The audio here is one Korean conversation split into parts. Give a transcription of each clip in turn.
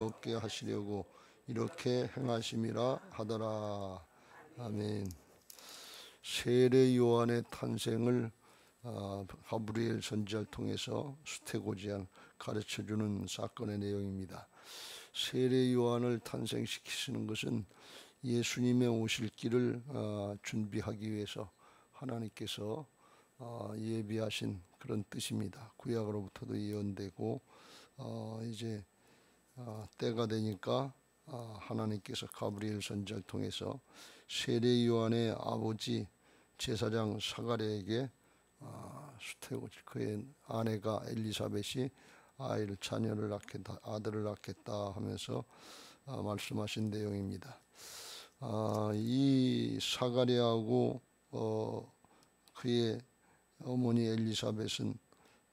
얻게 하시려고 이렇게 행하심이라 하더라. 아멘. 세례 요한의 탄생을 가브리엘 선지자를 통해서 수태고지한 가르쳐주는 사건의 내용입니다. 세례 요한을 탄생시키시는 것은 예수님의 오실 길을 준비하기 위해서 하나님께서 예비하신 그런 뜻입니다. 구약으로부터도 예언되고 이제 때가 되니까 하나님께서 가브리엘 선지자를 통해서 세례 요한의 아버지 제사장 사가랴에게 수태고지 그의 아내가 엘리사벳이 자녀를 낳겠다, 아들을 낳겠다 하면서 말씀하신 내용입니다. 이 사가랴하고 그의 어머니 엘리사벳은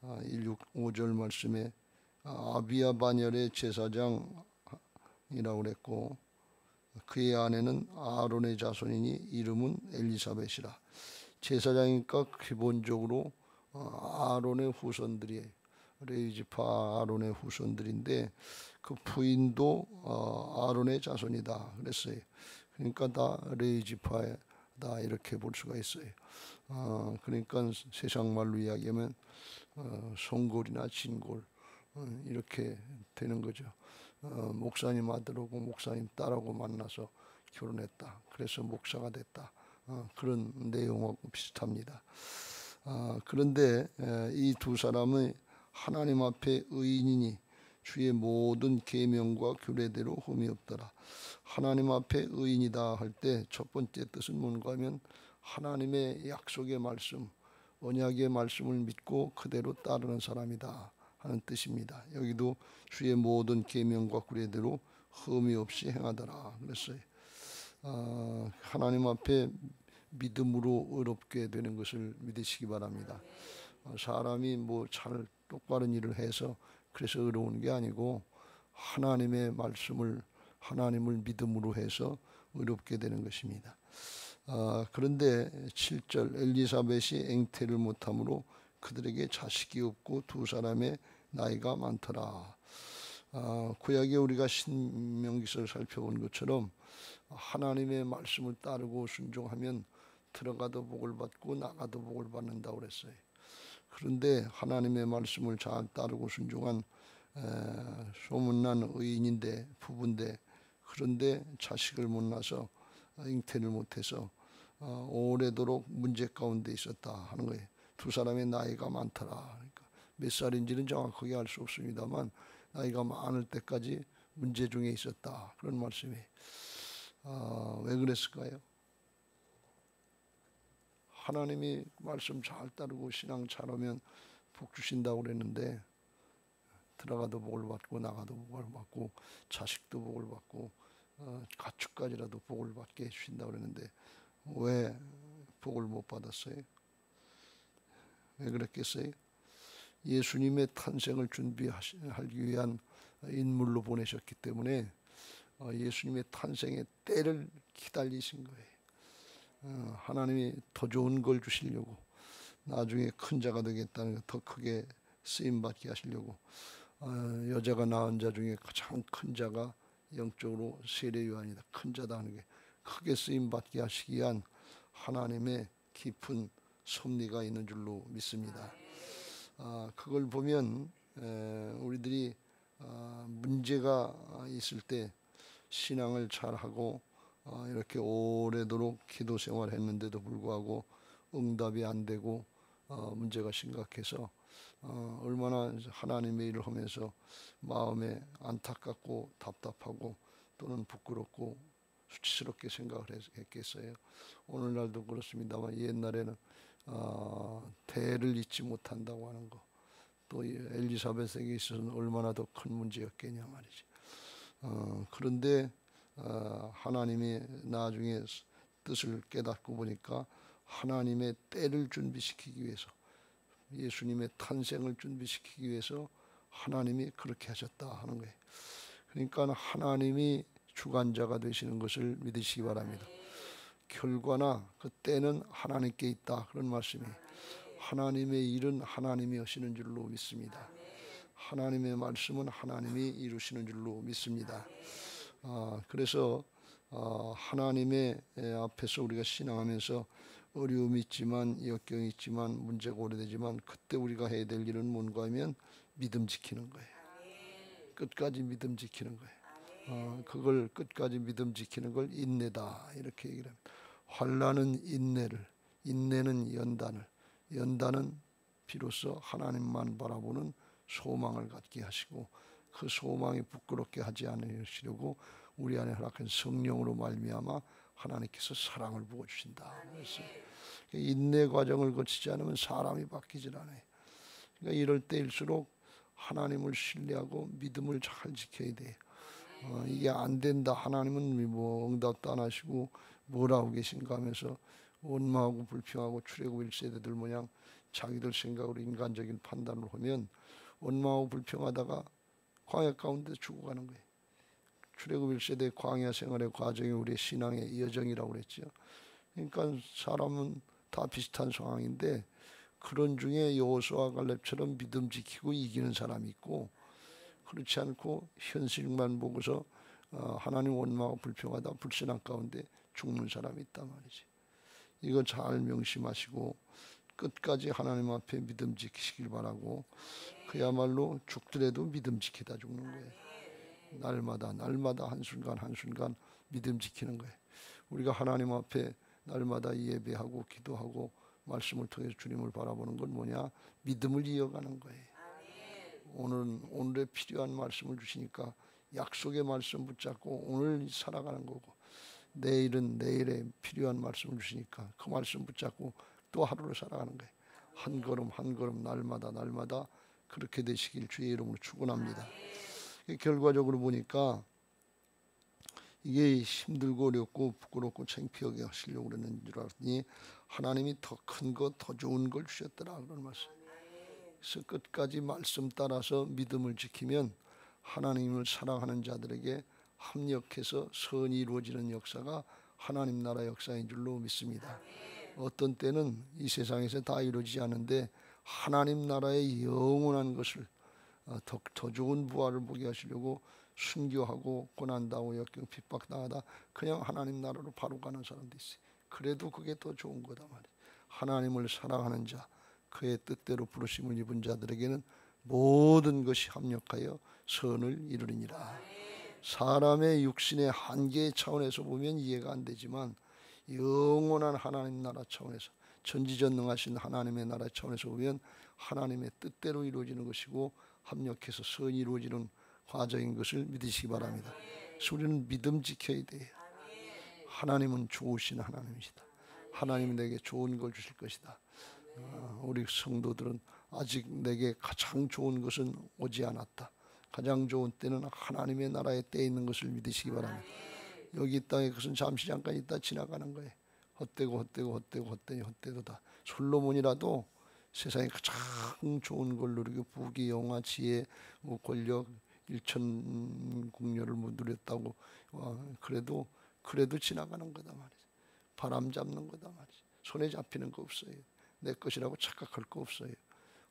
5절 말씀에 아비야 반열의 제사장이라고 그랬고 그의 아내는 아론의 자손이니 이름은 엘리사벳이라. 제사장이니까 기본적으로 아론의 후손들이에요. 레위지파 아론의 후손들인데 그 부인도 아론의 자손이다 그랬어요. 그러니까 다 레위지파다 이렇게 볼 수가 있어요. 그러니까 세상 말로 이야기하면 송골이나 진골 이렇게 되는 거죠. 목사님 아들하고 목사님 딸하고 만나서 결혼했다. 그래서 목사가 됐다. 그런 내용하고 비슷합니다. 그런데 이 두 사람은 하나님 앞에 의인이니 주의 모든 계명과 규례대로 흠이 없더라. 하나님 앞에 의인이다 할 때 첫 번째 뜻은 뭔가 하면 하나님의 약속의 말씀, 언약의 말씀을 믿고 그대로 따르는 사람이다 하는 뜻입니다. 여기도 주의 모든 계명과 규례대로 흠이 없이 행하더라 그랬어요. 하나님 앞에 믿음으로 의롭게 되는 것을 믿으시기 바랍니다. 사람이 뭐 잘 똑바른 일을 해서 그래서 의로운 게 아니고 하나님의 말씀을 하나님을 믿음으로 해서 의롭게 되는 것입니다. 그런데 7절 엘리사벳이 앵태를 못함으로 그들에게 자식이 없고 두 사람의 나이가 많더라. 구약에 우리가 신명기서를 살펴본 것처럼 하나님의 말씀을 따르고 순종하면 들어가도 복을 받고 나가도 복을 받는다고 그랬어요. 그런데 하나님의 말씀을 잘 따르고 순종한 소문난 의인인데 부부인데 그런데 자식을 못 낳아서 잉태를 못해서 오래도록 문제 가운데 있었다 하는 거예요. 두 사람의 나이가 많더라. 그러니까 몇 살인지는 정확하게 알 수 없습니다만 나이가 많을 때까지 문제 중에 있었다 그런 말씀이에요. 왜 그랬을까요? 하나님이 말씀 잘 따르고 신앙 잘하면 복 주신다고 그랬는데 들어가도 복을 받고 나가도 복을 받고 자식도 복을 받고 가축까지라도 복을 받게 해주신다고 그랬는데 왜 복을 못 받았어요? 왜 그랬겠어요? 예수님의 탄생을 준비하기 위한 인물로 보내셨기 때문에 예수님의 탄생의 때를 기다리신 거예요. 하나님이 더 좋은 걸 주시려고 나중에 큰 자가 되겠다는 더 크게 쓰임 받게 하시려고 여자가 낳은 자 중에 가장 큰 자가 영적으로 세례 요한이다. 큰 자다 하는 게 크게 쓰임 받게 하시기 위한 하나님의 깊은 섭리가 있는 줄로 믿습니다. 그걸 보면 우리들이 문제가 있을 때 신앙을 잘하고 이렇게 오래도록 기도 생활했는데도 불구하고 응답이 안 되고 문제가 심각해서 얼마나 하나님의 일을 하면서 마음에 안타깝고 답답하고 또는 부끄럽고 수치스럽게 생각을 했겠어요. 오늘날도 그렇습니다만 옛날에는 대를 잊지 못한다고 하는 거, 또 엘리사벳에게 있어서는 얼마나 더 큰 문제였겠냐 말이지. 그런데 하나님이 나중에 뜻을 깨닫고 보니까 하나님의 때를 준비시키기 위해서 예수님의 탄생을 준비시키기 위해서 하나님이 그렇게 하셨다 하는 거예요. 그러니까 하나님이 주관자가 되시는 것을 믿으시기 바랍니다. 결과나 그 때는 하나님께 있다 그런 말씀이에요. 하나님의 일은 하나님이 하시는 줄로 믿습니다. 하나님의 말씀은 하나님이 이루시는 줄로 믿습니다. 그래서 하나님의 앞에서 우리가 신앙하면서 어려움이 있지만 역경이 있지만 문제가 오래되지만 그때 우리가 해야 될 일은 뭔가 하면 믿음 지키는 거예요. 끝까지 믿음 지키는 거예요. 그걸 끝까지 믿음 지키는 걸 인내다 이렇게 얘기를 합니다. 환난은 인내를, 인내는 연단을, 연단은 비로소 하나님만 바라보는 소망을 갖게 하시고 그 소망이 부끄럽게 하지 않으시려고 우리 안에 허락한 성령으로 말미암아 하나님께서 사랑을 부어주신다. 그래서 인내 과정을 거치지 않으면 사람이 바뀌질 않아요. 그러니까 이럴 때일수록 하나님을 신뢰하고 믿음을 잘 지켜야 돼요. 이게 안 된다. 하나님은 뭐 응답도 안 하시고 뭐라고 계신가 하면서 원망하고 불평하고 출애굽 1세대들 모양 자기들 생각으로 인간적인 판단을 하면 원망하고 불평하다가 광야 가운데 죽어가는 거예요. 출애굽 1세대 광야 생활의 과정이 우리의 신앙의 여정이라고 그랬죠. 그러니까 사람은 다 비슷한 상황인데 그런 중에 여호수아 갈렙처럼 믿음 지키고 이기는 사람이 있고 그렇지 않고 현실만 보고서 하나님 원망하고 불평하다 불신앙 가운데 죽는 사람이 있단 말이지. 이거 잘 명심하시고 끝까지 하나님 앞에 믿음 지키시길 바라고 그야말로 죽더라도 믿음 지키다 죽는 거예요. 날마다 한순간 한순간 믿음 지키는 거예요. 우리가 하나님 앞에 날마다 예배하고 기도하고 말씀을 통해서 주님을 바라보는 건 뭐냐? 믿음을 이어가는 거예요. 오늘에 필요한 말씀을 주시니까 약속의 말씀 붙잡고 오늘 살아가는 거고 내일은 내일에 필요한 말씀을 주시니까 그 말씀 붙잡고 또 하루를 살아가는 거예요. 한 걸음 한 걸음 날마다 그렇게 되시길 주의 이름으로 축원합니다. 결과적으로 보니까 이게 힘들고 어렵고 부끄럽고 창피하게 하시려고 그러는 줄 알았더니 하나님이 더 큰 것, 더 좋은 걸 주셨더라 그런 말씀. 그래서 끝까지 말씀 따라서 믿음을 지키면 하나님을 사랑하는 자들에게 합력해서 선이 이루어지는 역사가 하나님 나라 역사인 줄로 믿습니다. 어떤 때는 이 세상에서 다 이루어지지 않는데 하나님 나라의 영원한 것을 더 좋은 부활을 보게 하시려고 순교하고 고난당하고 역경 핍박당하다 그냥 하나님 나라로 바로 가는 사람도 있어요. 그래도 그게 더 좋은 거다 말이에요. 하나님을 사랑하는 자 그의 뜻대로 부르심을 입은 자들에게는 모든 것이 합력하여 선을 이루리니라. 사람의 육신의 한계 차원에서 보면 이해가 안 되지만 영원한 하나님 나라 차원에서 전지전능하신 하나님의 나라 차원에서 보면 하나님의 뜻대로 이루어지는 것이고 합력해서 선이 이루어지는 과정인 것을 믿으시기 바랍니다. 그래서 우리는 믿음 지켜야 돼요. 하나님은 좋으신 하나님이시다. 하나님은 내게 좋은 걸 주실 것이다. 우리 성도들은 아직 내게 가장 좋은 것은 오지 않았다. 가장 좋은 때는 하나님의 나라에 때 있는 것을 믿으시기 바랍니다. 여기 땅에 그것은 잠시 잠깐 있다 지나가는 거예요. 헛되니 헛되도다. 솔로몬이라도 세상에 가장 좋은 걸 누리고 부귀 영화 지혜 권력 일천국녀를 누렸다고 그래도 지나가는 거다 말이지. 바람 잡는 거다 말이지. 손에 잡히는 거 없어요. 내 것이라고 착각할 거 없어요.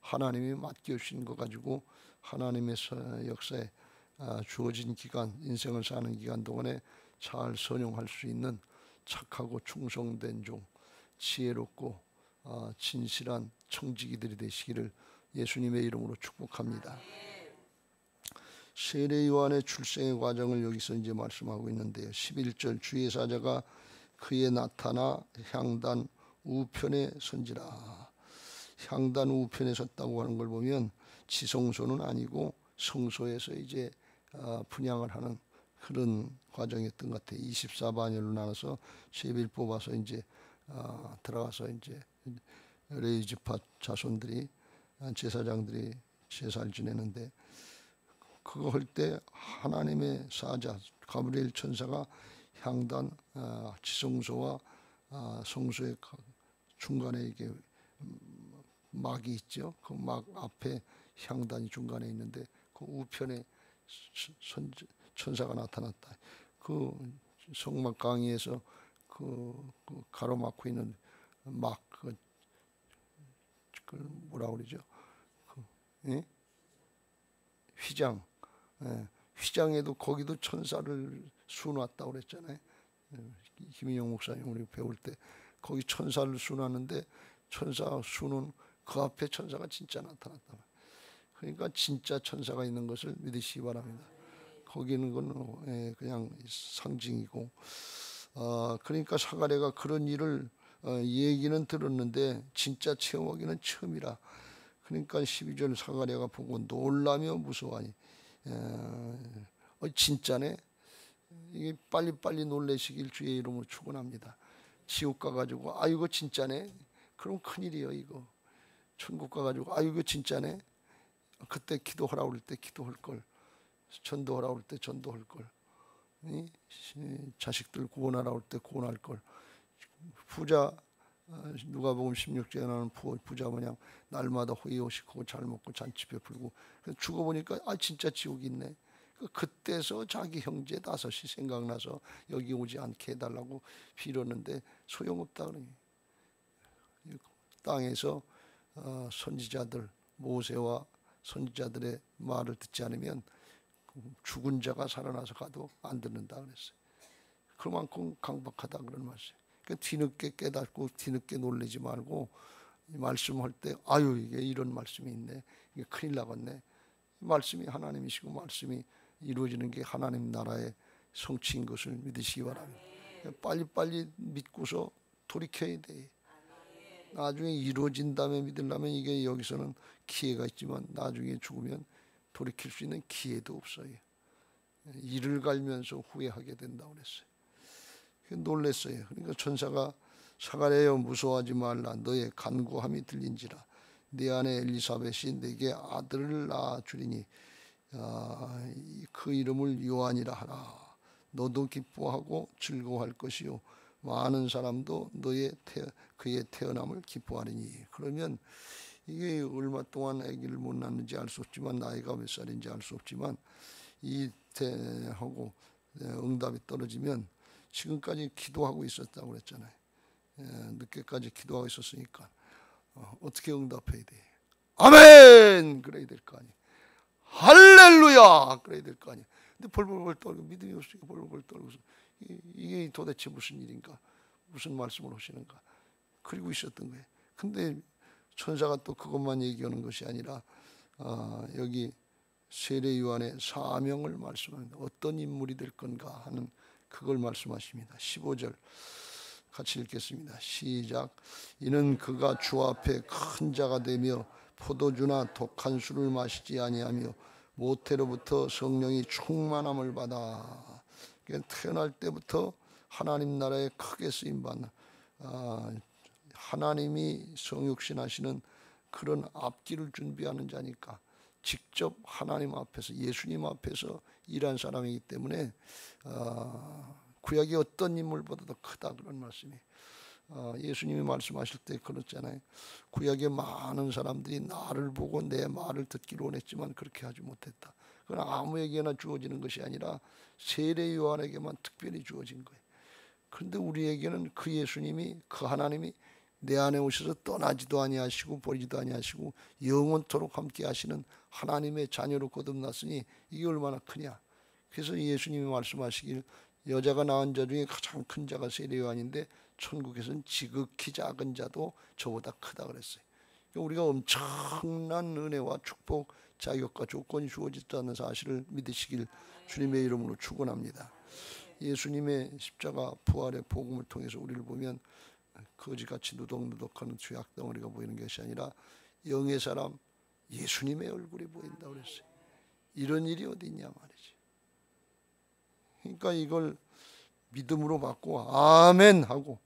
하나님이 맡겨주신 거 가지고 하나님의 역사에 주어진 기간 인생을 사는 기간 동안에 잘 선용할 수 있는 착하고 충성된 종 지혜롭고 진실한 청지기들이 되시기를 예수님의 이름으로 축복합니다. 세례 요한의 출생의 과정을 여기서 이제 말씀하고 있는데요. 11절 주의 사자가 그에 나타나 향단 우편에 선지라. 향단 우편에 섰다고 하는 걸 보면 지성소는 아니고 성소에서 이제 분향을 하는 그런 과정이었던 것 같아요. 24반열로 나눠서 세비를 뽑아서 이제 들어가서 이제 레위지파 자손들이 제사장들이 제사를 지내는데 그거 할 때 하나님의 사자 가브리엘 천사가 향단 지성소와 성소의 중간에 이게 막이 있죠. 그 막 앞에 향단이 중간에 있는데 그 우편에 천사가 나타났다. 그 성막 강의에서 그 가로막고 있는 막 그걸 뭐라 그러죠? 예? 휘장, 휘장에도 거기도 천사를 수놓았다고 그랬잖아요. 김인영 목사님 우리 배울 때 거기 천사를 수놓았는데 천사 수는 그 앞에 천사가 진짜 나타났다. 그러니까 진짜 천사가 있는 것을 믿으시기 바랍니다. 거기는 건 그냥 상징이고, 그러니까 사가랴가 그런 일을 얘기는 들었는데 진짜 체험하기는 처음이라. 그러니까 12절 사가랴가 보고 놀라며 무서워하니 진짜네. 이게 빨리빨리 놀라시길 주의 이름으로 축원합니다. 지옥 가가지고 이거 진짜네. 그럼 큰일이요 이거. 천국 가가지고 이거 진짜네. 그때 기도하라 그럴 때 기도할 걸, 전도하라 그럴 때 전도할 걸, 자식들 구원하라 그럴 때 구원할 걸. 부자, 누가복음 16장에 나오는 부자 마냥 날마다 호의호식하고 잘 먹고 잔치 베풀고 죽어보니까 진짜 지옥이 있네. 그때서 자기 형제 다섯이 생각나서 여기 오지 않게 해달라고 빌었는데 소용없다 그러니. 땅에서 선지자들 모세와 선지자들의 말을 듣지 않으면 죽은 자가 살아나서 가도 안 듣는다 그랬어요. 그만큼 강박하다 그런 말이에요. 그러니까 뒤늦게 깨닫고 뒤늦게 놀라지 말고 말씀할 때 이게 이런 말씀이 있네. 이게 큰일 나겠네. 말씀이 하나님이시고 말씀이 이루어지는 게 하나님 나라의 성취인 것을 믿으시기 바랍니다. 빨리빨리 믿고서 돌이켜야 돼. 나중에 이루어진 다음에 믿으려면 이게 여기서는 기회가 있지만 나중에 죽으면 돌이킬 수 있는 기회도 없어요. 이를 갈면서 후회하게 된다고 그랬어요. 놀랬어요. 그러니까 천사가 사가랴여 무서워하지 말라. 너의 간구함이 들린지라. 네 아내 엘리사벳이 내게 아들을 낳아주리니 그 이름을 요한이라 하라. 너도 기뻐하고 즐거워할 것이요 많은 사람도 그의 태어남을 기뻐하리니. 그러면 이게 얼마 동안 아기를 못 낳는지 알 수 없지만 나이가 몇 살인지 알 수 없지만 이 하고 응답이 떨어지면 지금까지 기도하고 있었다고 그랬잖아요. 늦게까지 기도하고 있었으니까 어떻게 응답해야 돼? 아멘! 그래야 될 거 아니에요. 할렐루야! 그래야 될 거 아니에요. 근데 벌벌벌 떨고 믿음이 없으니까 벌벌벌 떨고서 이게 도대체 무슨 일인가? 무슨 말씀을 하시는가? 그리고 있었던 거예요. 근데 천사가 또 그것만 얘기하는 것이 아니라 여기 세례 요한의 사명을 말씀합니다. 어떤 인물이 될 건가 하는 그걸 말씀하십니다. 15절 같이 읽겠습니다. 시작. 이는 그가 주 앞에 큰 자가 되며 포도주나 독한 술을 마시지 아니하며 모태로부터 성령이 충만함을 받아. 태어날 때부터 하나님 나라에 크게 쓰임받는 하나님이 성육신하시는 그런 앞길을 준비하는 자니까 직접 하나님 앞에서 예수님 앞에서 일한 사람이기 때문에 구약의 어떤 인물보다도 크다 그런 말씀이. 예수님이 말씀하실 때 그렇잖아요. 구약의 많은 사람들이 나를 보고 내 말을 듣기를 원했지만 그렇게 하지 못했다. 그건 아무에게나 주어지는 것이 아니라 세례 요한에게만 특별히 주어진 거예요. 그런데 우리에게는 그 예수님이 그 하나님이 내 안에 오셔서 떠나지도 아니하시고 버리지도 아니하시고 영원토록 함께 하시는 하나님의 자녀로 거듭났으니 이게 얼마나 크냐. 그래서 예수님이 말씀하시길 여자가 낳은 자 중에 가장 큰 자가 세례 요한인데 천국에서는 지극히 작은 자도 저보다 크다 그랬어요. 우리가 엄청난 은혜와 축복, 자격과 조건이 주어졌다는 사실을 믿으시길 주님의 이름으로 축원합니다. 예수님의 십자가 부활의 복음을 통해서 우리를 보면 거지같이 누덕누덕하는 죄악 덩어리가 보이는 것이 아니라 영의 사람 예수님의 얼굴이 보인다고 그랬어요. 이런 일이 어디 있냐 말이지. 그러니까 이걸 믿음으로 받고 아멘 하고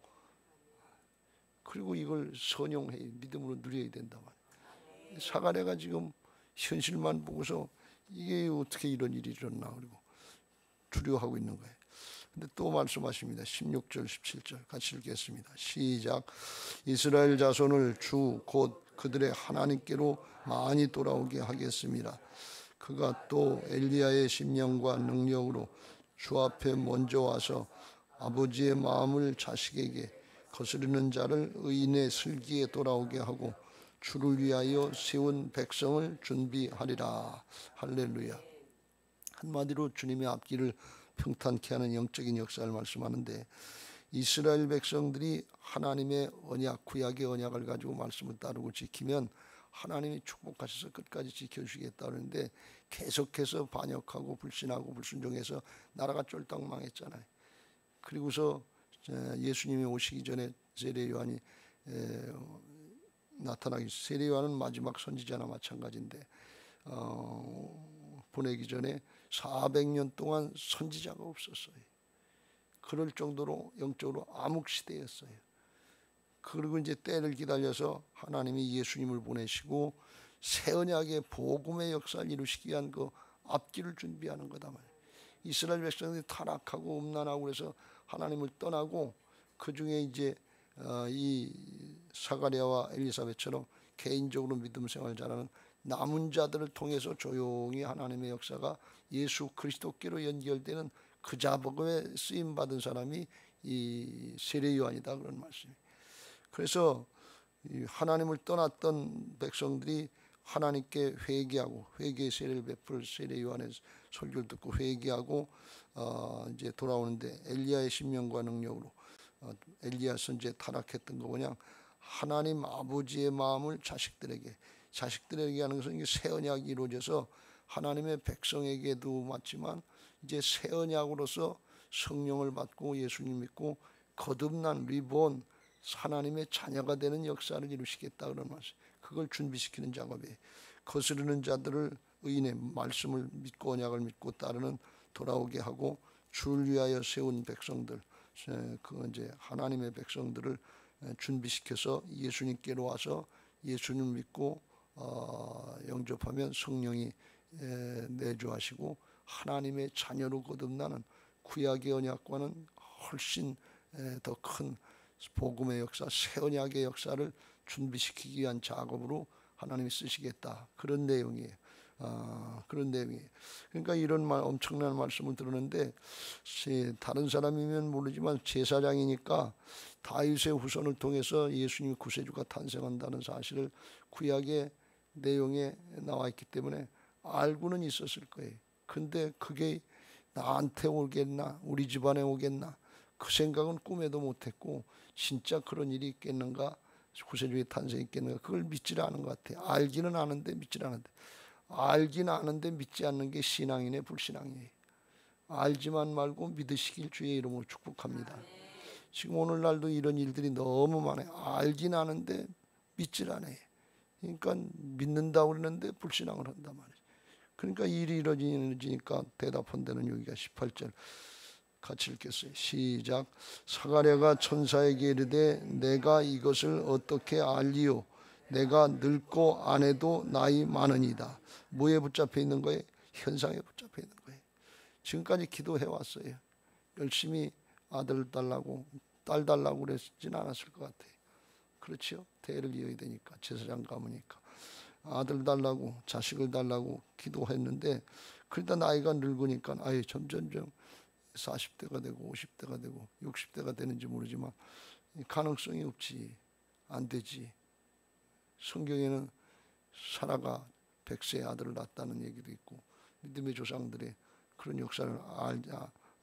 그리고 이걸 선용해 믿음으로 누려야 된다 말이에요. 사가랴가 지금 현실만 보고서 이게 어떻게 이런 일이 일어나 그리고 두려워하고 있는 거예요. 근데 또 말씀하십니다. 16절 17절 같이 읽겠습니다. 시작. 이스라엘 자손을 주 곧 그들의 하나님께로 많이 돌아오게 하겠습니다. 그가 또 엘리야의 심령과 능력으로 주 앞에 먼저 와서 아버지의 마음을 자식에게 거스르는 자를 의인의 슬기에 돌아오게 하고 주를 위하여 세운 백성을 준비하리라. 할렐루야. 한마디로 주님의 앞길을 평탄케 하는 영적인 역사를 말씀하는데, 이스라엘 백성들이 하나님의 언약, 구약의 언약을 가지고 말씀을 따르고 지키면 하나님이 축복하셔서 끝까지 지켜주시겠다 그러는데, 계속해서 반역하고 불신하고 불순종해서 나라가 쫄딱 망했잖아요. 그리고서 예수님이 오시기 전에 세례 요한이 나타나기, 세례 요한은 마지막 선지자나 마찬가지인데 보내기 전에 400년 동안 선지자가 없었어요. 그럴 정도로 영적으로 암흑시대였어요. 그리고 이제 때를 기다려서 하나님이 예수님을 보내시고 새 언약의 복음의 역사를 이루시기 위한 그 앞길을 준비하는 거다 말이에요. 이스라엘 백성들이 타락하고 음란하고 그래서 하나님을 떠나고, 그 중에 이제 이 사가랴와 엘리사벳처럼 개인적으로 믿음 생활 잘하는 남은 자들을 통해서 조용히 하나님의 역사가 예수 그리스도께로 연결되는 그 자복에 쓰임 받은 사람이 이 세례 요한이다 그런 말씀이에요. 그래서 하나님을 떠났던 백성들이 하나님께 회개하고, 회개의 세례를 베풀 세례 요한의 설교를 듣고 회개하고 이제 돌아오는데, 엘리야의 신명과 능력으로 엘리야 선지에 타락했던 거 그냥 하나님 아버지의 마음을 자식들에게 하는 것은 새 언약이 이루어져서 하나님의 백성에게도 맞지만 이제 새 언약으로서 성령을 받고 예수님 믿고 거듭난 리본 하나님의 자녀가 되는 역사를 이루시겠다 그런 말씀. 그걸 준비시키는 작업이에요. 거스르는 자들을 의인의 말씀을 믿고 언약을 믿고 따르는 돌아오게 하고, 주를 위하여 세운 백성들, 그 이제 하나님의 백성들을 준비시켜서 예수님께로 와서 예수님 믿고 영접하면 성령이 내주하시고 하나님의 자녀로 거듭나는 구약의 언약과는 훨씬 더 큰 복음의 역사, 새 언약의 역사를 준비시키기 위한 작업으로 하나님이 쓰시겠다 그런 내용이에요. 그런 내용이에요. 그러니까 이런 엄청난 말씀을 들었는데, 다른 사람이면 모르지만 제사장이니까 다윗의 후손을 통해서 예수님 구세주가 탄생한다는 사실을 구약의 내용에 나와 있기 때문에 알고는 있었을 거예요. 근데 그게 나한테 오겠나, 우리 집안에 오겠나, 그 생각은 꿈에도 못했고, 진짜 그런 일이 있겠는가, 구세주의 탄생이 있겠는가, 그걸 믿지를 않은 것 같아요. 알기는 아는데 믿지를 않는데, 알긴 아는데 믿지 않는 게 신앙이네 불신앙이에요. 알지만 말고 믿으시길 주의 이름으로 축복합니다. 지금 오늘날도 이런 일들이 너무 많아요. 알긴 아는데 믿질 않아요. 그러니까 믿는다고 그러는데 불신앙을 한단 말이에요. 그러니까 일이 이루어지니까 대답한다는 여기가 18절 같이 읽겠어요. 시작. 사가랴가 천사에게 이르되 내가 이것을 어떻게 알리요? 내가 늙고 아내도 나이 많으니이다. 뭐에 붙잡혀 있는 거예요? 현상에 붙잡혀 있는 거예요. 지금까지 기도해 왔어요. 열심히 아들 달라고 딸 달라고 그랬진 않았을 것 같아요. 그렇죠? 대를 이어야 되니까, 제사장 가문이니까 아들 달라고 자식을 달라고 기도했는데, 그러다 나이가 늙으니까 점점점 40대가 되고 50대가 되고 60대가 되는지 모르지만 가능성이 없지, 안 되지. 성경에는 사라가 100세의 아들을 낳았다는 얘기도 있고, 믿음의 조상들의 그런 역사를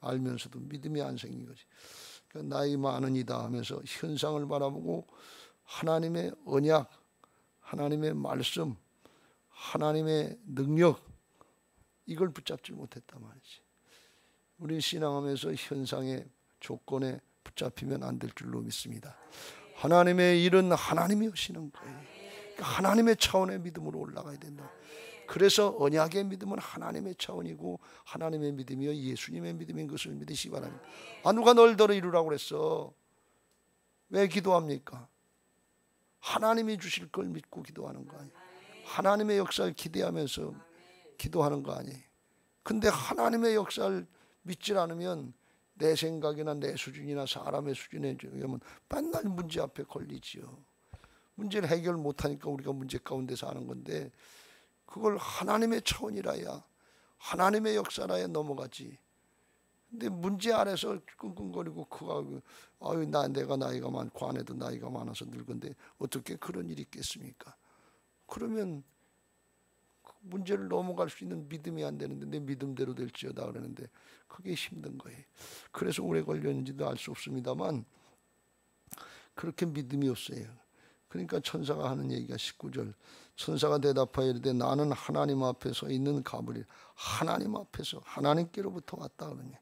알면서도 믿음이 안 생긴 거지. 그러니까 나이 많으니다 하면서 현상을 바라보고 하나님의 언약, 하나님의 말씀, 하나님의 능력, 이걸 붙잡지 못했단 말이지. 우리 신앙하면서 현상의 조건에 붙잡히면 안 될 줄로 믿습니다. 하나님의 일은 하나님이 하시는 거예요. 그러니까 하나님의 차원의 믿음으로 올라가야 된다. 그래서 언약의 믿음은 하나님의 차원이고 하나님의 믿음이요 예수님의 믿음인 것을 믿으시기 바랍니다. 누가 널더러 이루라고 그랬어? 왜 기도합니까? 하나님이 주실 걸 믿고 기도하는 거 아니에요. 하나님의 역사를 기대하면서 기도하는 거 아니에요. 근데 하나님의 역사를 믿질 않으면 내 생각이나 내 수준이나 사람의 수준에 의하면 맨날 문제 앞에 걸리지요. 문제를 해결 못하니까 우리가 문제 가운데 사는 건데, 그걸 하나님의 차원이라야, 하나님의 역사라야 넘어가지. 근데 문제 아래서 끙끙거리고 내가 나이가 많고 아내도 나이가 많아서 늙은데 어떻게 그런 일이 있겠습니까? 그러면 그 문제를 넘어갈 수 있는 믿음이 안 되는데 내 믿음대로 될지어다 그러는데 그게 힘든 거예요. 그래서 오래 걸렸는지도 알 수 없습니다만 그렇게 믿음이 없어요. 그러니까 천사가 하는 얘기가 19절, 천사가 대답하여 이르되 나는 하나님 앞에 서 있는 가브리엘. 하나님 앞에서 하나님께로부터 왔다 그러니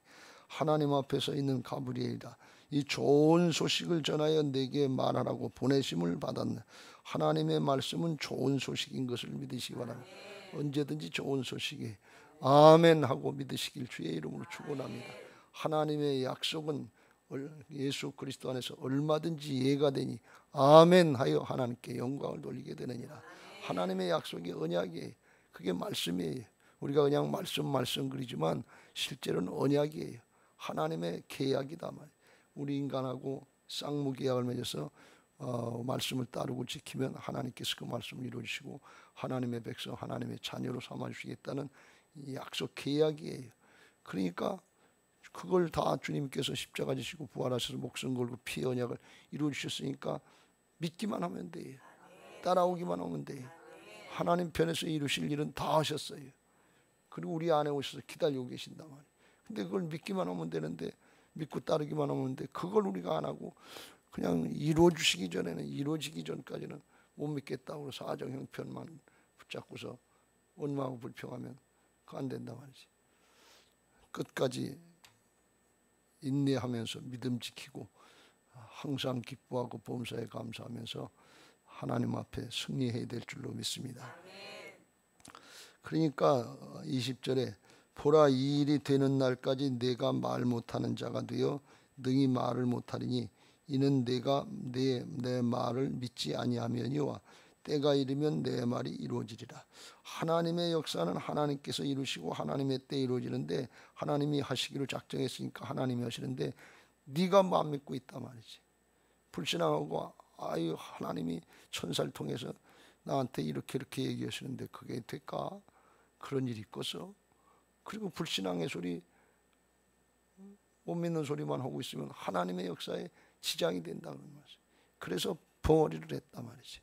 하나님 앞에 서 있는 가브리엘이다. 이 좋은 소식을 전하여 내게 말하라고 보내심을 받았네. 하나님의 말씀은 좋은 소식인 것을 믿으시기 바랍니다. 언제든지 좋은 소식이 아멘 하고 믿으시길 주의 이름으로 축원합니다. 하나님의 약속은 예수 그리스도 안에서 얼마든지 이해가 되니 아멘 하여 하나님께 영광을 돌리게 되느니라. 하나님의 약속이 언약이에요. 그게 말씀이에요. 우리가 그냥 말씀 그리지만 실제로는 언약이에요. 하나님의 계약이다 말이에요. 우리 인간하고 쌍무계약을 맺어서 말씀을 따르고 지키면 하나님께서 그 말씀을 이루어주시고 하나님의 백성, 하나님의 자녀로 삼아주시겠다는 약속 계약이에요. 그러니까 그걸 다 주님께서 십자가 지시고 부활하셔서 목숨 걸고 피 언약을 이루어주셨으니까 믿기만 하면 돼요. 따라오기만 하면 돼요. 하나님 편에서 이루실 일은 다 하셨어요. 그리고 우리 안에 오셔서 기다리고 계신단 말이에요. 근데 그걸 믿기만 하면 되는데 믿고 따르기만 하면 돼. 그걸 우리가 안 하고 그냥 이루어지기 전까지는 못 믿겠다고 사정 형편만 붙잡고서 원망하고 불평하면 그거 안 된단 말이지. 끝까지 인내하면서 믿음 지키고 항상 기뻐하고 범사에 감사하면서 하나님 앞에 승리해야 될 줄로 믿습니다. 그러니까 20절에 보라 이 일이 되는 날까지 내가 말 못하는 자가 되어 능히 말을 못하리니 이는 내가 내 말을 믿지 아니하면이와 때가 이르면 내 말이 이루어지리라. 하나님의 역사는 하나님께서 이루시고 하나님의 때에 이루어지는데 하나님이 하시기로 작정했으니까 하나님이 하시는데 네가 안 믿고 있단 말이지. 불신앙하고 아유 하나님이 천사를 통해서 나한테 이렇게 얘기하시는데 그게 될까? 그런 일이 있고서 그리고 불신앙의 소리 못 믿는 소리만 하고 있으면 하나님의 역사에 지장이 된다는 말이지. 그래서 벙어리를 했단 말이지.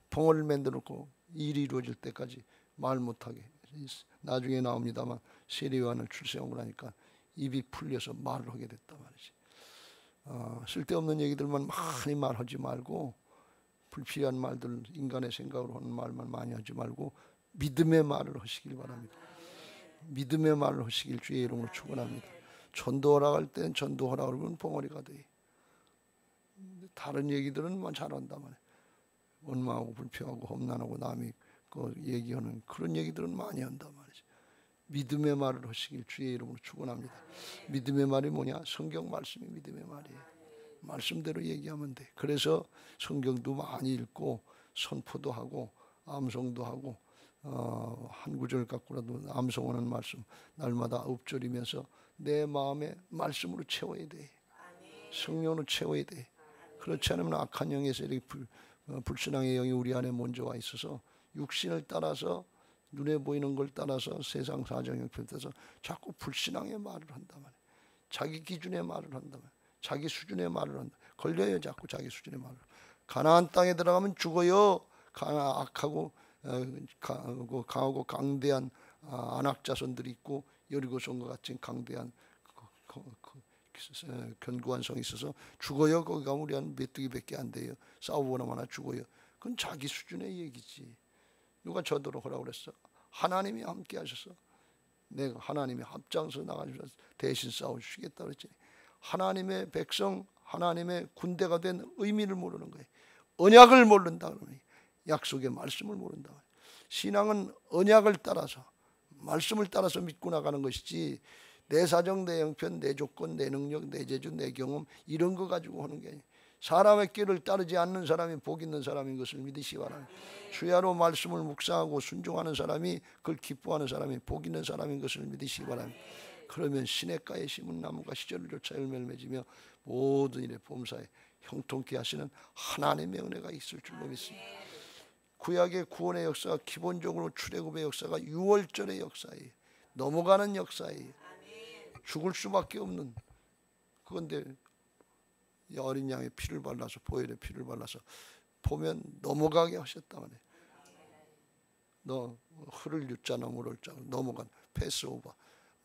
벙어리를 만들어 놓고 일이 이루어질 때까지 말 못하게. 나중에 나옵니다만 세례요한을 출세하고 나니까 입이 풀려서 말을 하게 됐단 말이지. 쓸데없는 얘기들만 많이 말하지 말고 불필요한 말들 인간의 생각으로 하는 말만 많이 하지 말고 믿음의 말을 하시길 바랍니다. 믿음의 말을 하시길 주의 이름으로 축원합니다. 전도하라 할 때는 전도하라 그러면 벙어리가 돼. 다른 얘기들은 잘한단 말이야. 원망하고 불평하고 험난하고 남이 그 얘기하는 그런 얘기들은 많이 한단 말이지. 믿음의 말을 하시길 주의 이름으로 축원합니다. 믿음의 말이 뭐냐? 성경 말씀이 믿음의 말이에요. 말씀대로 얘기하면 돼. 그래서 성경도 많이 읽고 선포도 하고 암송도 하고 한 구절 갖고라도 암송하는 말씀 날마다 읊조리면서 내 마음에 말씀으로 채워야 돼. 성령으로 채워야 돼. 그렇지 않으면 악한 영의 세력이 불신앙의 영이 우리 안에 먼저 와 있어서 육신을 따라서 눈에 보이는 걸 따라서 세상 사정 형편에서 자꾸 불신앙의 말을 한단 말이야. 자기 기준의 말을 한단 말이야. 자기 수준의 말을 한다. 걸려요 자꾸 자기 수준의 말을. 가나안 땅에 들어가면 죽어요. 악하고 강하고 강대한 안악 자손들이 있고 여리고성과 같은 강대한 견고한 성이 있어서 죽어요. 거기 가면 우리 한 메뚜기밖에 안 돼요. 싸우고 나마나 죽어요. 그건 자기 수준의 얘기지. 누가 저더러 하라고 그랬어? 하나님이 함께 하셔서 내가 하나님이 앞장서 나가셔서 대신 싸워주시겠다 그랬지. 하나님의 백성 하나님의 군대가 된 의미를 모르는 거예요. 언약을 모른다 그러니 약속의 말씀을 모른다. 신앙은 언약을 따라서 말씀을 따라서 믿고 나가는 것이지 내 사정, 내 형편, 내 조건, 내 능력, 내 재주, 내 경험 이런 거 가지고 하는 게 아니에요. 사람의 길을 따르지 않는 사람이 복 있는 사람인 것을 믿으시기 바랍니다. 주야로 말씀을 묵상하고 순종하는 사람이 그걸 기뻐하는 사람이 복 있는 사람인 것을 믿으시기 바랍니다. 그러면 시냇가에 심은 나무가 시절을 쫓아 열매를 맺으며 모든 일에 범사에 형통케 하시는 하나님의 은혜가 있을 줄로 믿습니다. 구약의 구원의 역사가 기본적으로 출애굽의 역사가 유월절의 역사예요. 넘어가는 역사예요. 죽을 수밖에 없는 그건데 어린 양의 피를 발라서 보혈의 피를 발라서 보면 넘어가게 하셨다 말이에요. 너 흐를 유자나 모를 자 넘어간 패스오버.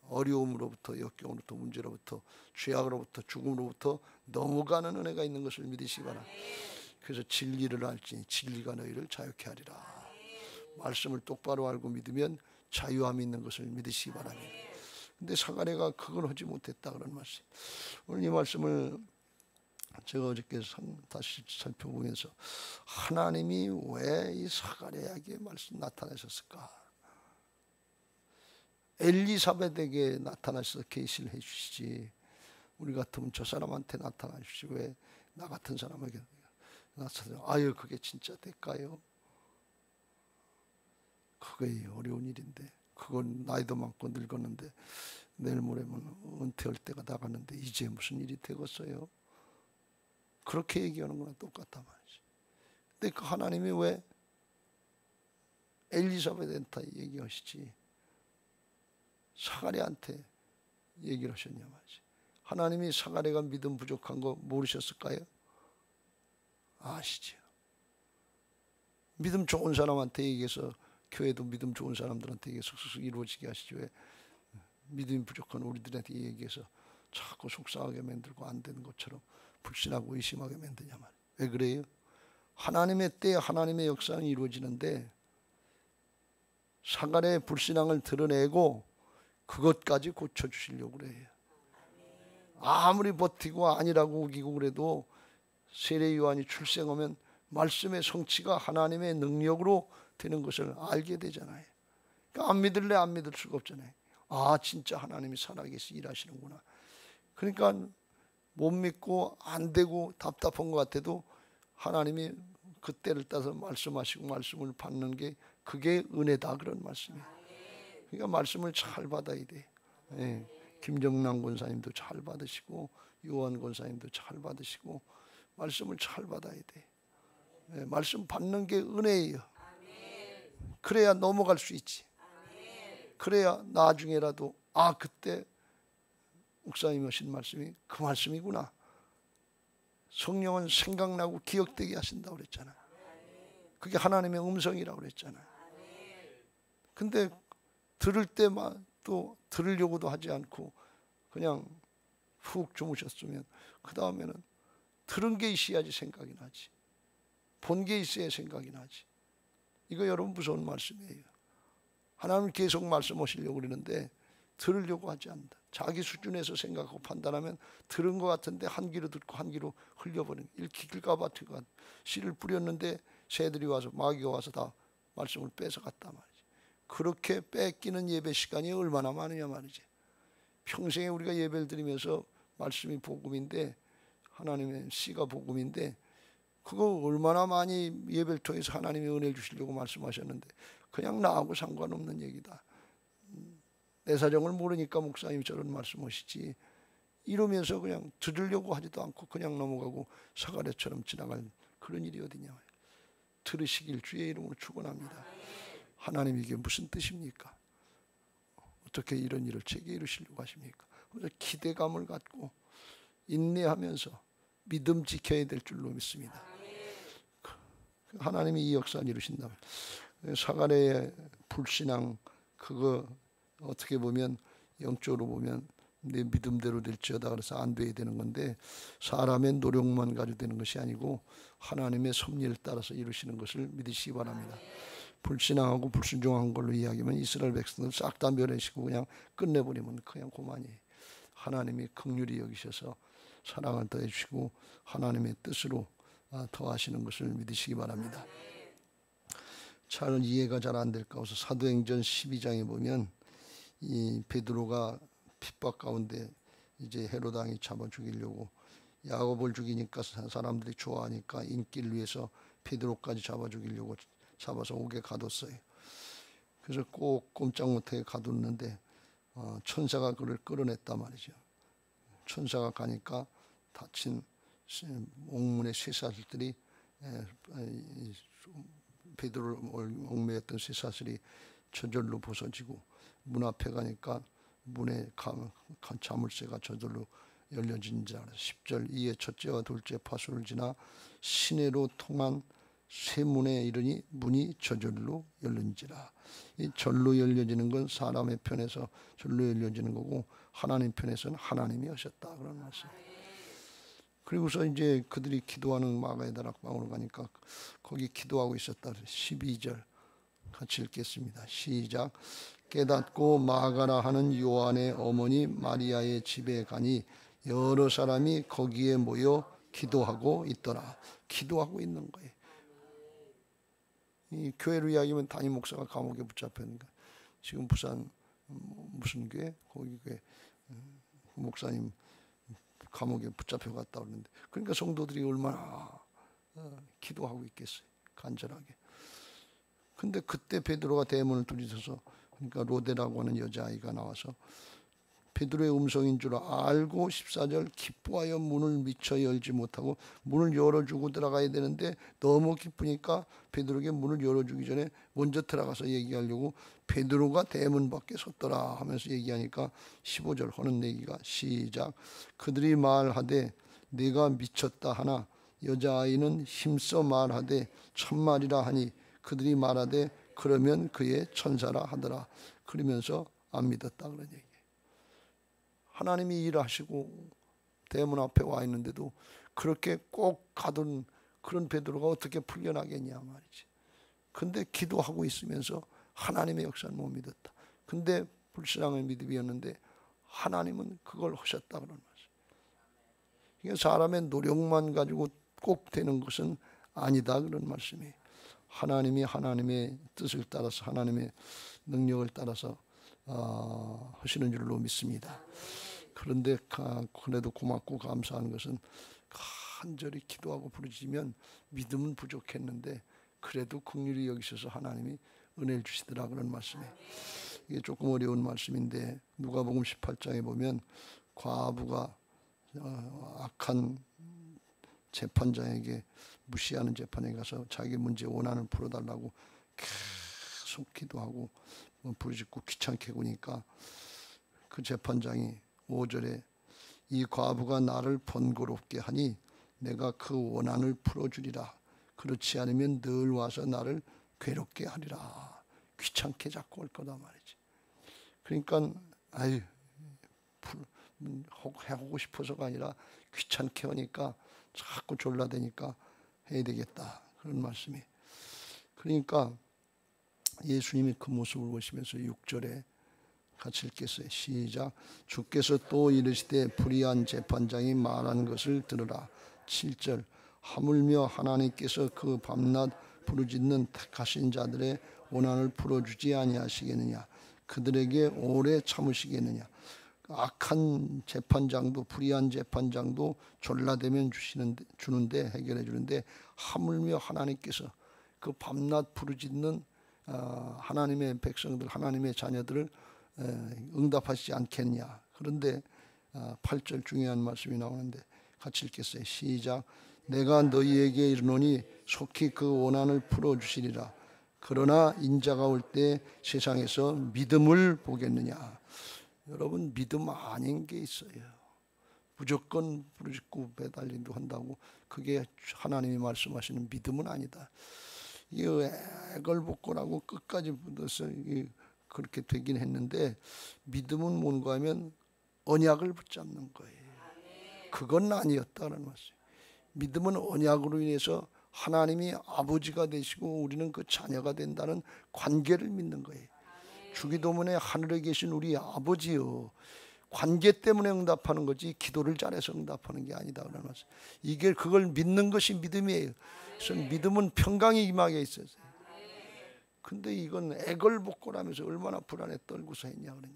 어려움으로부터, 역경으로부터, 문제로부터, 죄악으로부터, 죽음으로부터 넘어가는 은혜가 있는 것을 믿으시기 바랍니다. 그래서 진리를 알지니 진리가 너희를 자유케 하리라. 말씀을 똑바로 알고 믿으면 자유함이 있는 것을 믿으시기 바랍니다. 근데 사가랴가 그걸 하지 못했다 그런 말씀. 오늘 이 말씀을 제가 어저께 다시 살펴보면서 하나님이 왜 이 사가랴에게 말씀 나타나셨을까? 엘리사벳에게 나타나셔서 계시를 해주시지 우리 같으면 저 사람한테 나타나주시지 왜 나 같은 사람에게 나타나서 아유 그게 진짜 될까요? 그게 어려운 일인데 그건 나이도 많고 늙었는데 내일 모레면 은퇴할 때가 나갔는데 이제 무슨 일이 되겠어요? 그렇게 얘기하는 거랑 똑같단 말이지. 근데 그 하나님이 왜 엘리사벳한테 얘기하시지 사가랴한테 얘기를 하셨냐 말이지. 하나님이 사가랴가 믿음 부족한 거 모르셨을까요? 아시죠. 믿음 좋은 사람한테 얘기해서 교회도 믿음 좋은 사람들한테 얘기해서 쑥쑥 이루어지게 하시죠. 왜 믿음이 부족한 우리들한테 얘기해서 자꾸 속상하게 만들고 안 되는 것처럼 불신하고 의심하게 만드냐 말이에요. 왜 그래요? 하나님의 때에 하나님의 역사는 이루어지는데 사가랴의 불신앙을 드러내고 그것까지 고쳐주시려고 그래요. 아무리 버티고 아니라고 우기고 그래도 세례 요한이 출생하면 말씀의 성취가 하나님의 능력으로 되는 것을 알게 되잖아요. 그러니까 안 믿을래 안 믿을 수가 없잖아요. 아 진짜 하나님이 살아계시 일하시는구나. 그러니까 못 믿고 안 되고 답답한 것 같아도 하나님이 그때를 따서 말씀하시고 말씀을 받는 게 그게 은혜다 그런 말씀이에요. 그러니까 말씀을 잘 받아야 돼. 예. 김정남 권사님도 잘 받으시고 요한 권사님도 잘 받으시고 말씀을 잘 받아야 돼. 예. 말씀 받는 게 은혜예요. 그래야 넘어갈 수 있지. 그래야 나중에라도 아 그때 목사님이 하신 말씀이 그 말씀이구나. 성령은 생각나고 기억되게 하신다고 그랬잖아. 그게 하나님의 음성이라고 그랬잖아. 근데 들을 때만 또 들으려고도 하지 않고 그냥 푹 주무셨으면 그 다음에는 들은 게 있어야지 생각이 나지. 본 게 있어야 생각이 나지. 이거 여러분 무서운 말씀이에요. 하나님은 계속 말씀하시려고 그러는데 들으려고 하지 않는다. 자기 수준에서 생각하고 판단하면 들은 것 같은데 한 귀로 듣고 한 귀로 흘려버리는 읽힐까 봐 씨를 뿌렸는데 새들이 와서 마귀가 와서 다 말씀을 뺏어갔단 말이지. 그렇게 뺏기는 예배 시간이 얼마나 많으냐 말이지. 평생에 우리가 예배를 드리면서 말씀이 복음인데 하나님의 씨가 복음인데 그거 얼마나 많이 예배를 통해서 하나님의 은혜를 주시려고 말씀하셨는데 그냥 나하고 상관없는 얘기다. 내 사정을 모르니까 목사님이 저런 말씀하시지 이러면서 그냥 들으려고 하지도 않고 그냥 넘어가고 사가랴처럼 지나갈 그런 일이 어디냐. 들으시길 주의 이름으로 축원합니다. 하나님 이게 무슨 뜻입니까? 어떻게 이런 일을 제게 이루시려고 하십니까? 그래서 기대감을 갖고 인내하면서 믿음 지켜야 될 줄로 믿습니다. 하나님이 이 역사를 이루신다면 사가랴의 불신앙 그거 어떻게 보면 영적으로 보면 내 믿음대로 될지어다 그래서 안 돼야 되는 건데 사람의 노력만 가지고 되는 것이 아니고 하나님의 섭리를 따라서 이루시는 것을 믿으시기 바랍니다. 불신앙하고 불순종한 걸로 이야기하면 이스라엘 백성들 싹 다 멸하시고 그냥 끝내버리면 그냥 그만이에요. 하나님이 긍휼히 여기셔서 사랑을 더해 주시고 하나님의 뜻으로 더하시는 것을 믿으시기 바랍니다. 잘 이해가 잘 안 될까 해서 사도행전 12장에 보면 이 베드로가 핍박 가운데 이제 헤롯 왕이 잡아 죽이려고 야곱을 죽이니까 사람들이 좋아하니까 인기를 위해서 베드로까지 잡아 죽이려고 잡아서 옥에 가뒀어요. 그래서 꼭 꼼짝 못하게 가뒀는데 천사가 그를 끌어냈단 말이죠. 천사가 가니까 다친 옥문의 쇠사슬들이 베드로를 옥매였던 쇠사슬이 저절로 벗어지고 문 앞에 가니까 문에 자물쇠가 저절로 열려진 자. 10절 이에 첫째와 둘째 파수를 지나 시내로 통한 세 문에 이르니 문이 저절로 열린지라. 이 절로 열려지는 건 사람의 편에서 절로 열려지는 거고 하나님 편에서는 하나님이 하셨다 그런 말씀. 그리고서 이제 그들이 기도하는 마가의 다락방으로 가니까 거기 기도하고 있었다. 12절 같이 읽겠습니다. 시작. 깨닫고 마가라 하는 요한의 어머니 마리아의 집에 가니 여러 사람이 거기에 모여 기도하고 있더라. 기도하고 있는 거예요. 이 교회로 이야기하면 담임 목사가 감옥에 붙잡혔는가. 지금 부산 무슨 교회? 거기 교회 목사님 감옥에 붙잡혀 갔다 오는데, 그러니까 성도들이 얼마나 기도하고 있겠어요. 간절하게. 근데 그때 베드로가 대문을 두드려서, 그러니까 로데라고 하는 여자아이가 나와서 베드로의 음성인 줄 알고 14절 기뻐하여 문을 미처 열지 못하고 문을 열어주고 들어가야 되는데 너무 기쁘니까 베드로에게 문을 열어주기 전에 먼저 들어가서 얘기하려고 베드로가 대문 밖에 섰더라 하면서 얘기하니까 15절 하는 얘기가 시작. 그들이 말하되 네가 미쳤다 하나 여자아이는 힘써 말하되 천말이라 하니 그들이 말하되 그러면 그의 천사라 하더라. 그러면서 안 믿었다 그런 얘기. 하나님이 일하시고 대문 앞에 와 있는데도 그렇게 꼭 가던 그런 베드로가 어떻게 풀려나겠냐 말이지. 근데 기도하고 있으면서 하나님의 역사는 못 믿었다. 근데 불신앙의 믿음이었는데 하나님은 그걸 하셨다 그런 말씀. 이게 사람의 노력만 가지고 꼭 되는 것은 아니다 그런 말씀이. 하나님이 하나님의 뜻을 따라서 하나님의 능력을 따라서 하시는 줄로 믿습니다. 그런데 그래도 고맙고 감사한 것은 간절히 기도하고 부르짖으면 믿음은 부족했는데 그래도 긍휼히 여기셔서 하나님이 은혜를 주시더라 그런 말씀에. 이게 조금 어려운 말씀인데 누가복음 18장에 보면 과부가 악한 재판장에게 무시하는 재판에 가서 자기 문제 원한을 풀어달라고 계속 기도하고 부르짖고 귀찮게 구니까 그 재판장이 5절에 이 과부가 나를 번거롭게 하니 내가 그 원한을 풀어주리라. 그렇지 않으면 늘 와서 나를 괴롭게 하리라. 귀찮게 자꾸 올 거다 말이지. 그러니까 하고 싶어서가 아니라 귀찮게 하니까 자꾸 졸라대니까 해야 되겠다 그런 말씀이. 그러니까 예수님이 그 모습을 보시면서 6절에 같이 읽겠어요. 시작. 주께서 또 이르시되 불의한 재판장이 말한 것을 들으라. 7절. 하물며 하나님께서 그 밤낮 부르짖는 택하신 자들의 원한을 풀어주지 아니하시겠느냐. 그들에게 오래 참으시겠느냐. 악한 재판장도 불의한 재판장도 졸라대면 주는데 해결해 주는데 하물며 하나님께서 그 밤낮 부르짖는 하나님의 백성들 하나님의 자녀들을 응답하시지 않겠냐. 그런데 8절 중요한 말씀이 나오는데 같이 읽겠어요. 시작. 내가 너희에게 이르노니 속히 그 원한을 풀어주시리라. 그러나 인자가 올 때 세상에서 믿음을 보겠느냐. 여러분 믿음 아닌 게 있어요. 무조건 부르짖고 배달림도 한다고 그게 하나님이 말씀하시는 믿음은 아니다. 이 애걸복걸하고 끝까지 붙어서 그렇게 되긴 했는데 믿음은 뭔가 하면 언약을 붙잡는 거예요. 그건 아니었다는 말씀. 믿음은 언약으로 인해서 하나님이 아버지가 되시고 우리는 그 자녀가 된다는 관계를 믿는 거예요. 주기도문에 하늘에 계신 우리 아버지요. 관계 때문에 응답하는 거지 기도를 잘해서 응답하는 게 아니다 그런 말씀. 이게 그걸 믿는 것이 믿음이에요. 그래서 믿음은 평강이 임하게 있어요. 근데 이건 애걸복걸하면서 얼마나 불안에 떨고서 했냐 그러니.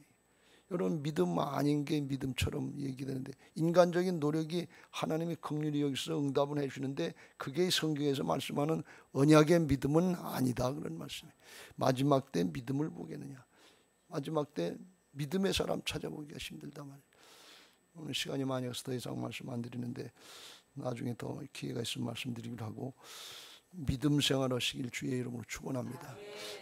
여러분 믿음 아닌 게 믿음처럼 얘기되는데 인간적인 노력이 하나님이 긍휼히 여기서 응답을 해주는데 그게 성경에서 말씀하는 언약의 믿음은 아니다 그런 말씀이에요. 마지막 때 믿음을 보겠느냐. 마지막 때 믿음의 사람 찾아보기가 힘들다 말이에요. 오늘 시간이 많이 없어서 더 이상 말씀 안 드리는데 나중에 더 기회가 있으면 말씀드리기로 하고 믿음 생활하시길 주의 이름으로 축원합니다.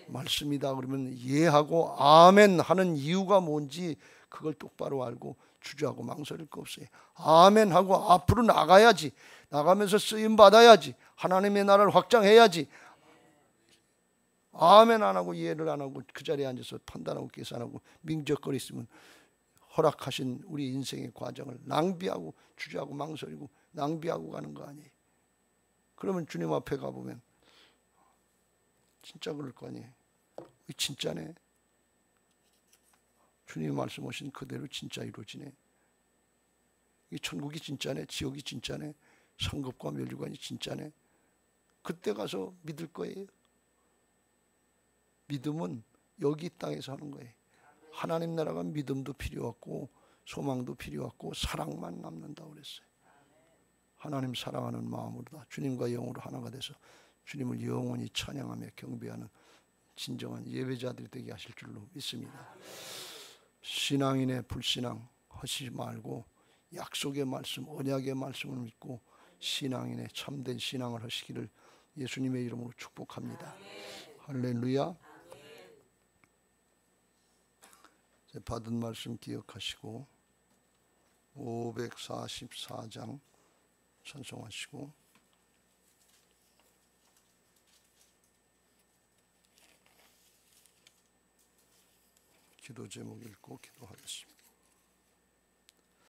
말씀이다 그러면 이해하고 아멘 하는 이유가 뭔지 그걸 똑바로 알고 주저하고 망설일 거 없어요. 아멘 하고 앞으로 나가야지. 나가면서 쓰임 받아야지. 하나님의 나라를 확장해야지. 아멘 안 하고 이해를 안 하고 그 자리에 앉아서 판단하고 계산하고 민적거리 있으면 허락하신 우리 인생의 과정을 낭비하고 주저하고 망설이고 낭비하고 가는 거 아니에요. 그러면 주님 앞에 가보면 진짜 그럴 거 아니에요. 진짜네. 주님이 말씀하신 그대로 진짜 이루어지네. 이 천국이 진짜네. 지옥이 진짜네. 상급과 멸류관이 진짜네. 그때 가서 믿을 거예요. 믿음은 여기 땅에서 하는 거예요. 하나님 나라가 믿음도 필요 없고 소망도 필요 없고 사랑만 남는다고 그랬어요. 하나님 사랑하는 마음으로 다 주님과 영으로 하나가 돼서 주님을 영원히 찬양하며 경배하는 진정한 예배자들이 되게 하실 줄로 믿습니다. 신앙인의 불신앙 하시지 말고 약속의 말씀, 언약의 말씀을 믿고 신앙인의 참된 신앙을 하시기를 예수님의 이름으로 축복합니다. 할렐루야. 받은 말씀 기억하시고 544장 찬송하시고 기도 제목 읽고 기도하겠습니다.